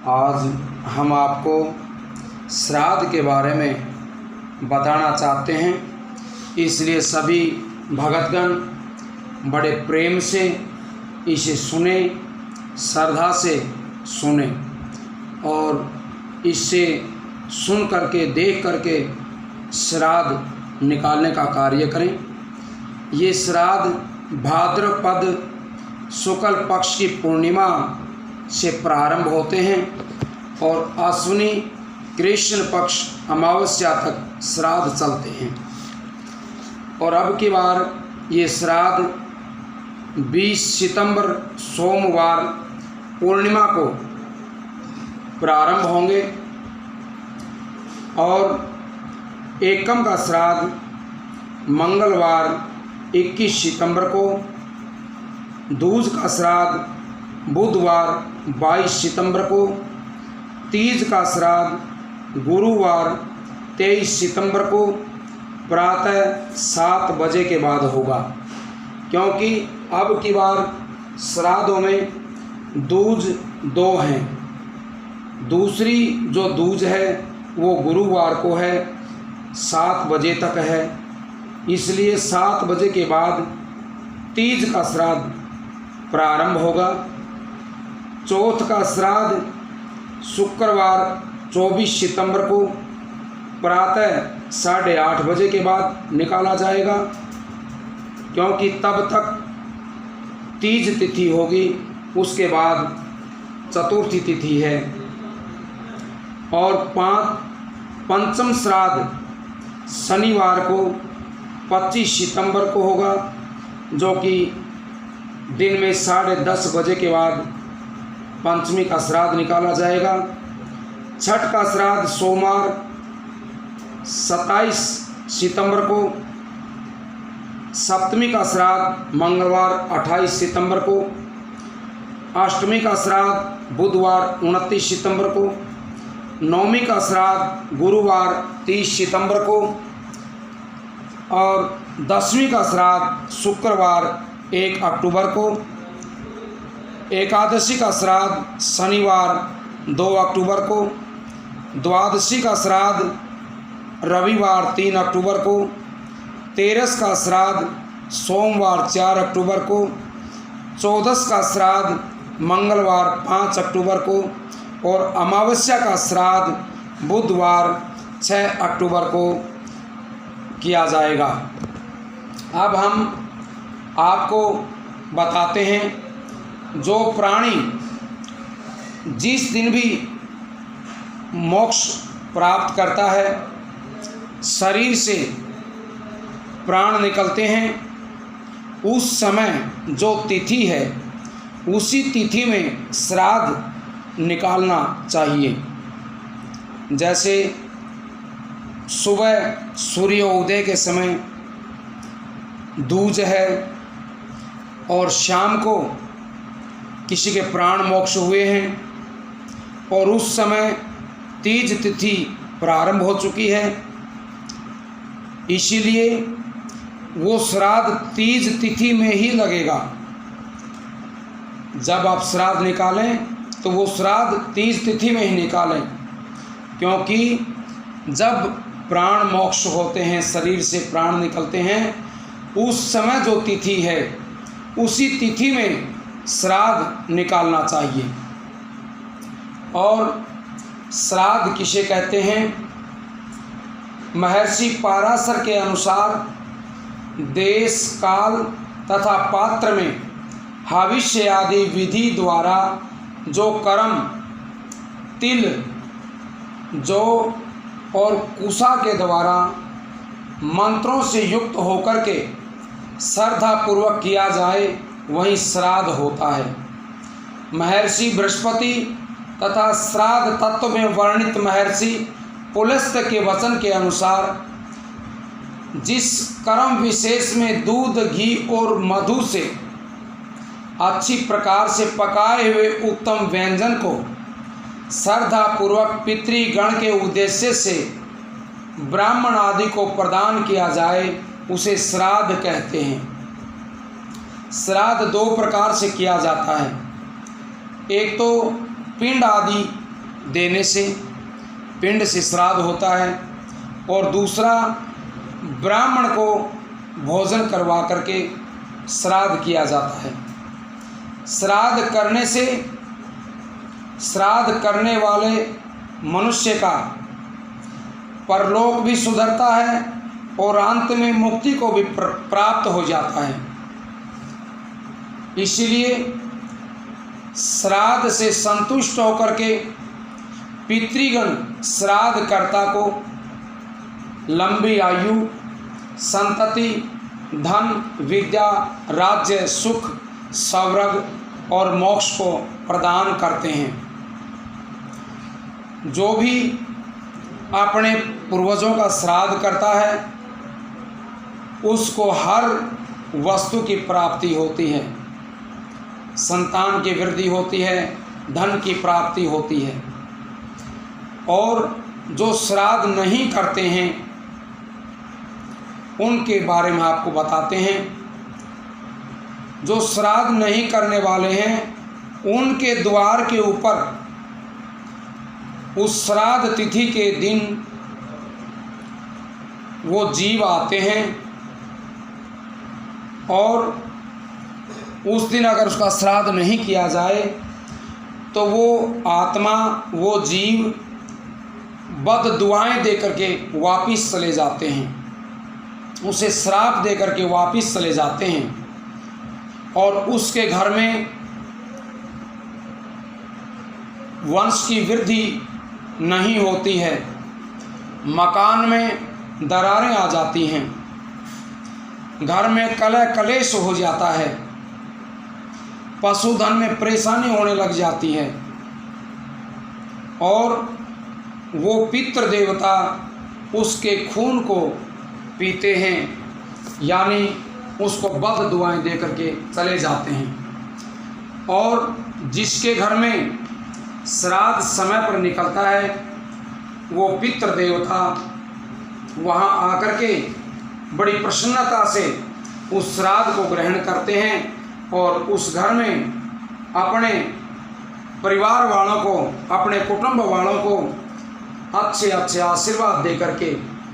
आज हम आपको श्राद्ध के बारे में बताना चाहते हैं, इसलिए सभी भगतगण बड़े प्रेम से इसे सुने, श्रद्धा से सुने और इससे सुन करके देख करके श्राद्ध निकालने का कार्य करें। ये श्राद्ध भाद्रपद शुक्ल पक्ष की पूर्णिमा से प्रारंभ होते हैं और अश्विनी कृष्ण पक्ष अमावस्या तक श्राद्ध चलते हैं। और अब की बार ये श्राद्ध 20 सितंबर सोमवार पूर्णिमा को प्रारंभ होंगे और एकम का श्राद्ध मंगलवार 21 सितंबर को, दूज का श्राद्ध बुधवार 22 सितंबर को, तीज का श्राद्ध गुरुवार 23 सितंबर को प्रातः 7 बजे के बाद होगा, क्योंकि अब की बार श्राद्धों में दूज 2 हैं। दूसरी जो दूज है वो गुरुवार को है, 7 बजे तक है, इसलिए 7 बजे के बाद तीज का श्राद्ध प्रारंभ होगा। चौथ का श्राद्ध शुक्रवार 24 सितंबर को प्रातः 8:30 बजे के बाद निकाला जाएगा, क्योंकि तब तक तीज तिथि होगी, उसके बाद चतुर्थी तिथि है। और पंचम श्राद्ध शनिवार को 25 सितंबर को होगा, जो कि दिन में 10:30 बजे के बाद पंचमी का श्राद्ध निकाला जाएगा। छठ का श्राद्ध सोमवार 27 सितंबर को, सप्तमी का श्राद्ध मंगलवार 28 सितंबर को, अष्टमी का श्राद्ध बुधवार 29 सितंबर को, नवमी का श्राद्ध गुरुवार 30 सितंबर को और दसवीं का श्राद्ध शुक्रवार 1 अक्टूबर को, एकादशी का श्राद्ध शनिवार 2 अक्टूबर को, द्वादशी का श्राद्ध रविवार 3 अक्टूबर को, तेरस का श्राद्ध सोमवार 4 अक्टूबर को, चौदस का श्राद्ध मंगलवार 5 अक्टूबर को और अमावस्या का श्राद्ध बुधवार 6 अक्टूबर को किया जाएगा। अब हम आपको बताते हैं, जो प्राणी जिस दिन भी मोक्ष प्राप्त करता है, शरीर से प्राण निकलते हैं, उस समय जो तिथि है उसी तिथि में श्राद्ध निकालना चाहिए। जैसे सुबह सूर्योदय के समय दूज है और शाम को किसी के प्राण मोक्ष हुए हैं और उस समय तीज तिथि प्रारंभ हो चुकी है, इसीलिए वो श्राद्ध तीज तिथि में ही लगेगा। जब आप श्राद्ध निकालें तो वो श्राद्ध तीज तिथि में ही निकालें, क्योंकि जब प्राण मोक्ष होते हैं, शरीर से प्राण निकलते हैं, उस समय जो तिथि है उसी तिथि में श्राद्ध निकालना चाहिए। और श्राद्ध किसे कहते हैं? महर्षि पाराशर के अनुसार देश काल तथा पात्र में हविष्य आदि विधि द्वारा जो कर्म तिल, जौ और कुशा के द्वारा मंत्रों से युक्त होकर के श्रद्धापूर्वक किया जाए, वही श्राद्ध होता है। महर्षि बृहस्पति तथा श्राद्ध तत्व में वर्णित महर्षि पुलस्त्य के वचन के अनुसार जिस कर्म विशेष में दूध, घी और मधु से अच्छी प्रकार से पकाए हुए उत्तम व्यंजन को श्रद्धापूर्वक पितृगण के उद्देश्य से ब्राह्मण आदि को प्रदान किया जाए, उसे श्राद्ध कहते हैं। श्राद्ध 2 प्रकार से किया जाता है। एक तो पिंड आदि देने से, पिंड से श्राद्ध होता है, और दूसरा ब्राह्मण को भोजन करवा करके श्राद्ध किया जाता है। श्राद्ध करने से श्राद्ध करने वाले मनुष्य का परलोक भी सुधरता है और अंत में मुक्ति को भी प्राप्त हो जाता है। इसलिए श्राद्ध से संतुष्ट होकर के पितृगण श्राद्धकर्ता को लंबी आयु, संतति, धन, विद्या, राज्य, सुख, स्वर्ग और मोक्ष को प्रदान करते हैं। जो भी अपने पूर्वजों का श्राद्ध करता है उसको हर वस्तु की प्राप्ति होती है, संतान की वृद्धि होती है, धन की प्राप्ति होती है। और जो श्राद्ध नहीं करते हैं उनके बारे में आपको बताते हैं। जो श्राद्ध नहीं करने वाले हैं उनके द्वार के ऊपर उस श्राद्ध तिथि के दिन वो जीव आते हैं और उस दिन अगर उसका श्राद्ध नहीं किया जाए तो वो आत्मा, वो जीव बद दुआएं दे करके वापिस चले जाते हैं, उसे श्राप दे करके वापिस चले जाते हैं और उसके घर में वंश की वृद्धि नहीं होती है, मकान में दरारें आ जाती हैं, घर में कलह कलेश हो जाता है, पशुधन में परेशानी होने लग जाती है और वो पितृ देवता उसके खून को पीते हैं, यानी उसको बद दुआएं दे करके चले जाते हैं। और जिसके घर में श्राद्ध समय पर निकलता है वो पितृ देवता वहाँ आकर के बड़ी प्रसन्नता से उस श्राद्ध को ग्रहण करते हैं और उस घर में अपने परिवार वालों को, अपने कुटुंब वालों को अच्छे अच्छे आशीर्वाद दे करके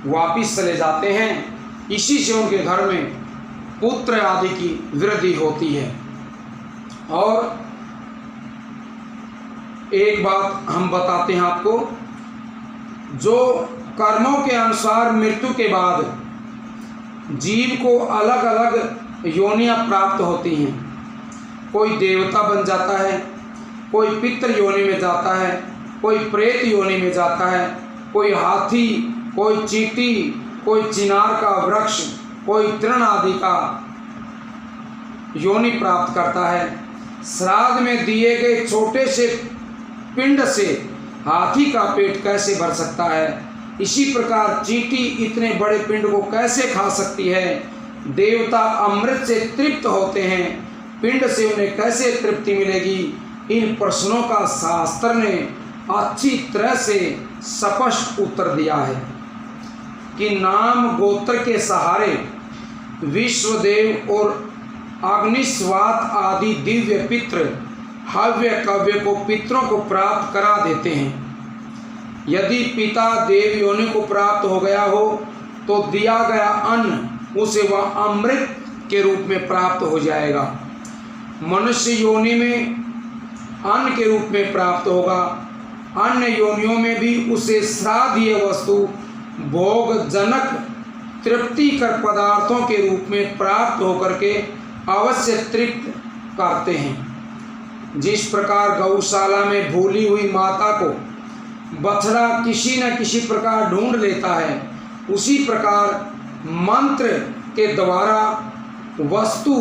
वापिस चले जाते हैं। इसी से उनके घर में पुत्र आदि की वृद्धि होती है। और एक बात हम बताते हैं आपको, जो कर्मों के अनुसार मृत्यु के बाद जीव को अलग अलग योनियां प्राप्त होती हैं। कोई देवता बन जाता है, कोई पितृ योनि में जाता है, कोई प्रेत योनि में जाता है, कोई हाथी, कोई चींटी, कोई चिनार का वृक्ष, कोई तृण आदि का योनि प्राप्त करता है। श्राद्ध में दिए गए छोटे से पिंड से हाथी का पेट कैसे भर सकता है, इसी प्रकार चींटी इतने बड़े पिंड को कैसे खा सकती है। देवता अमृत से तृप्त होते हैं, पिंड से उन्हें कैसे तृप्ति मिलेगी। इन प्रश्नों का शास्त्र ने अच्छी तरह से स्पष्ट उत्तर दिया है कि नाम गोत्र के सहारे विश्वदेव और अग्निस्वात आदि दिव्य पितृ हव्य कव्य को पितरों को प्राप्त करा देते हैं। यदि पिता देव योनि को प्राप्त हो गया हो तो दिया गया अन्न उसे वह अमृत के रूप में प्राप्त हो जाएगा। मनुष्य योनि में अन्न के रूप में प्राप्त होगा। अन्य योनियों में भी उसे श्राद्धीय वस्तु भोग जनक तृप्तिकर पदार्थों के रूप में प्राप्त होकर के अवश्य तृप्त करते हैं। जिस प्रकार गौशाला में भूली हुई माता को बछड़ा किसी न किसी प्रकार ढूंढ लेता है, उसी प्रकार मंत्र के द्वारा वस्तु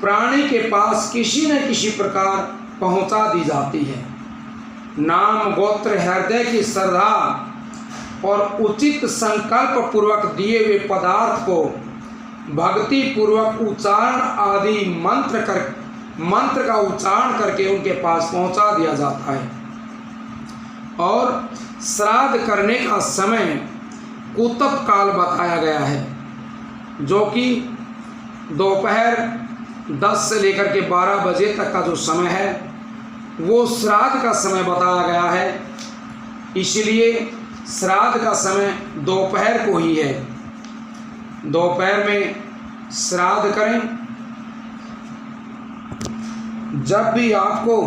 प्राणी के पास किसी न किसी प्रकार पहुंचा दी जाती है। नाम गोत्र हृदय की श्रद्धा और उचित संकल्प पूर्वक दिए हुए पदार्थ को भक्ति पूर्वक उच्चारण आदि मंत्र का उच्चारण करके उनके पास पहुंचा दिया जाता है। और श्राद्ध करने का समय कुतप काल बताया गया है, जो कि दोपहर 10 से लेकर के 12 बजे तक का जो समय है वो श्राद्ध का समय बताया गया है, इसलिए श्राद्ध का समय दोपहर को ही है। दोपहर में श्राद्ध करें। जब भी आपको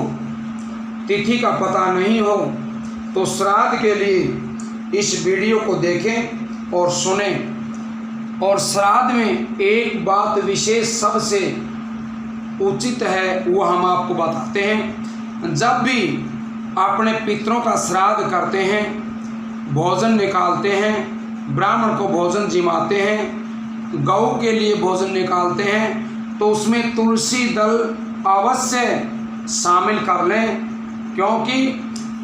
तिथि का पता नहीं हो तो श्राद्ध के लिए इस वीडियो को देखें और सुनें। और श्राद्ध में एक बात विशेष सबसे उचित है, वो हम आपको बताते हैं। जब भी अपने पितरों का श्राद्ध करते हैं, भोजन निकालते हैं, ब्राह्मण को भोजन जिमाते हैं, गौ के लिए भोजन निकालते हैं, तो उसमें तुलसी दल अवश्य शामिल कर लें, क्योंकि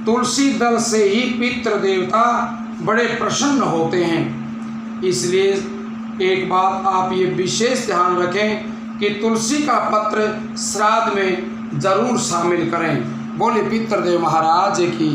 तुलसी दल से ही पितृ देवता बड़े प्रसन्न होते हैं। इसलिए एक बात आप ये विशेष ध्यान रखें कि तुलसी का पत्र श्राद्ध में जरूर शामिल करें। बोले पितृदेव महाराज की।